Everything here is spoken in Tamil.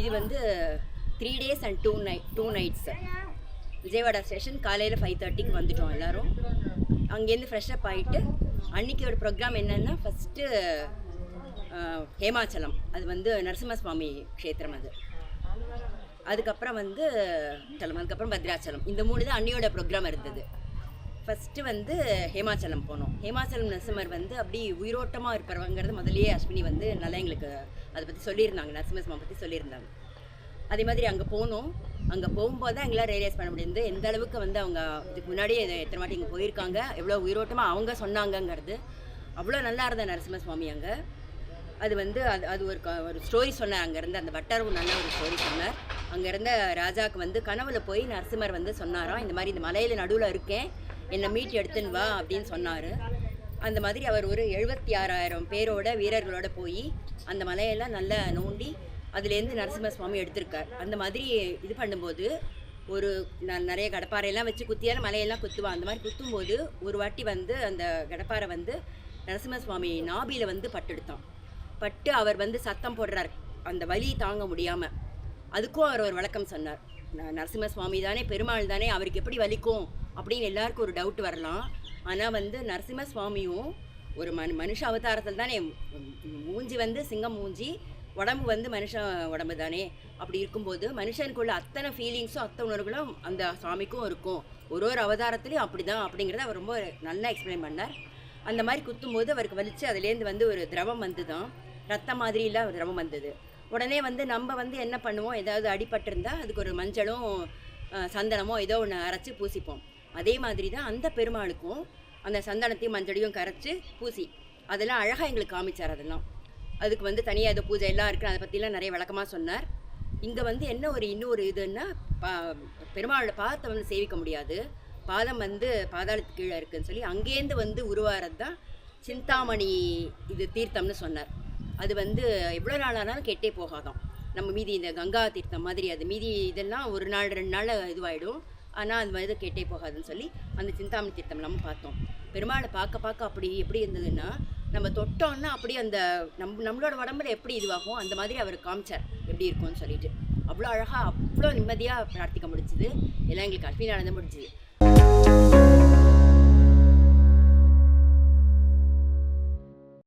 இது வந்து 3 days and 2 nights. Vijayawada station காலையில் 5:30க்கு வந்துட்டோம் எல்லோரும். அங்கேருந்து ஃப்ரெஷ்அப் ஆகிட்டு அன்றைக்கியோட ப்ரோக்ராம் என்னென்னா ஃபஸ்ட்டு ஹேமாச்சலம், அது வந்து நரசிம்மசுவாமி க்ஷேத்திரம். அதுக்கப்புறம் வந்து அதுக்கப்புறம் பத்ராச்சலம். இந்த 3 தான் அன்னியோட ப்ரோக்ராம் இருந்தது. ஃபஸ்ட்டு வந்து ஹேமாச்சலம் போனோம். ஹேமாச்சலம் நரசிம்மர் வந்து அப்படி உயிரோட்டமாக இருப்பவங்கிறது முதலியே அஸ்வினி வந்து நல்லா எங்களுக்கு அதை பற்றி சொல்லியிருந்தாங்க, நரசிம்மசுவாமி பற்றி சொல்லியிருந்தாங்க. அதே மாதிரி அங்கே போனோம். அங்கே போகும்போது தான் எங்களால் ரியலைஸ் பண்ண முடியுது எந்த அளவுக்கு வந்து அவங்க இதுக்கு முன்னாடியே எத்தனை வாட்டி இங்கே போயிருக்காங்க, எவ்வளோ உயிரோட்டமாக அவங்க சொன்னாங்கங்கிறது. அவ்வளோ நல்லா இருந்த நரசிம்மசுவாமி அங்கே. அது வந்து அது ஒரு ஸ்டோரி சொன்னார். அங்கேருந்து அந்த வட்டாரம் நல்ல ஒரு ஸ்டோரி சொன்னார். அங்கே இருந்த ராஜாவுக்கு வந்து கனவுல போய் நரசிம்மர் வந்து சொன்னாராம், இந்த மாதிரி இந்த மலையில் நடுவில் இருக்கேன், என்னை மீட் எடுத்துன்னு வா அப்படின்னு சொன்னார். அந்த மாதிரி அவர் ஒரு 76,000 பேரோட வீரர்களோட போய் அந்த மலையெல்லாம் நல்லா நோண்டி அதுலேருந்து நரசிம்மசுவாமி எடுத்திருக்கார். அந்த மாதிரி இது பண்ணும்போது ஒரு நிறைய கடப்பாறையெல்லாம் வச்சு குத்தியால் மலையெல்லாம் குத்துவான். அந்த மாதிரி குத்தும்போது ஒரு வாட்டி வந்து அந்த கடப்பாறை வந்து நரசிம்மசுவாமி நாபியில் வந்து பட்டு அவர் வந்து சத்தம் போடுறார் அந்த வலி தாங்க முடியாமல். அதுக்கும் அவர் ஒரு விளக்கம் சொன்னார். நரசிம்மசுவாமி தானே, பெருமாள் தானே, அவருக்கு எப்படி வலிக்கும் அப்படின்னு எல்லாருக்கும் ஒரு டவுட் வரலாம். ஆனால் வந்து நரசிம்மசுவாமியும் ஒரு மனுஷ அவதாரத்தில் தானே, மூஞ்சி வந்து சிங்கம் மூஞ்சி, உடம்பு வந்து மனுஷ உடம்பு தானே. அப்படி இருக்கும்போது மனுஷனுக்குள்ள அத்தனை ஃபீலிங்ஸும் அத்தனை உணர்வுகளும் அந்த சுவாமிக்கும் இருக்கும். ஒரு அவதாரத்துலேயும் அப்படி தான் அப்படிங்கிறத அவர் ரொம்ப நல்லா எக்ஸ்பிளைன் பண்ணார். அந்த மாதிரி குத்தும்போது அவருக்கு வலிச்சு அதுலேருந்து வந்து ஒரு திரவம் வந்து தான் ரத்தம் மாதிரிலாம் ஒரு திரவம் வந்தது. உடனே வந்து நம்ம வந்து என்ன பண்ணுவோம், ஏதாவது அடிபட்டிருந்தால் அதுக்கு ஒரு மஞ்சளும் சந்தனமோ ஏதோ ஒன்று அரைச்சி பூசிப்போம். அதே மாதிரி தான் அந்த பெருமாளுக்கும் அந்த சந்தனத்தையும் மஞ்சளையும் கரைச்சி பூசி அதெல்லாம் அழகாக எங்களுக்கு காமிச்சார். அதெல்லாம் அதுக்கு வந்து தனியாக ஏதோ பூஜை எல்லாம் இருக்குது, அதை பற்றிலாம் நிறைய விளக்கமாக சொன்னார். இங்கே வந்து என்ன இன்னொரு இதுன்னா பெருமாளோட பாதத்தை வந்து சேவிக்க முடியாது, பாதம் வந்து பாதாளத்துக்கு கீழே இருக்குதுன்னு சொல்லி அங்கேருந்து வந்து உருவாகிறது தான் சிந்தாமணி இது தீர்த்தம்னு சொன்னார். அது வந்து எவ்வளோ நாள் ஆனாலும் கெட்டே போகாதான். நம்ம மீதி இந்த கங்கா தீர்த்தம் மாதிரி அது மீதி இதெல்லாம் 1 நாள் 2 நாள் இதுவாகிடும், ஆனால் அது மாதிரி கெட்டே போகாதுன்னு சொல்லி அந்த சிந்தாமணி தீர்த்தம் நம்ம பார்த்தோம். பெருமாளை பார்க்க அப்படி எப்படி இருந்ததுன்னா நம்ம தொட்டோன்னா அப்படி அந்த நம்மளோட உடம்புல எப்படி இதுவாகும் அந்த மாதிரி அவர் காமிச்சார் எப்படி இருக்கும்னு சொல்லிட்டு. அவ்வளோ அழகாக அவ்வளோ நிம்மதியாக பிரார்த்திக்க முடிஞ்சுது. எல்லாம் எங்களுக்கு அற்புதம் நடந்து முடிஞ்சுது.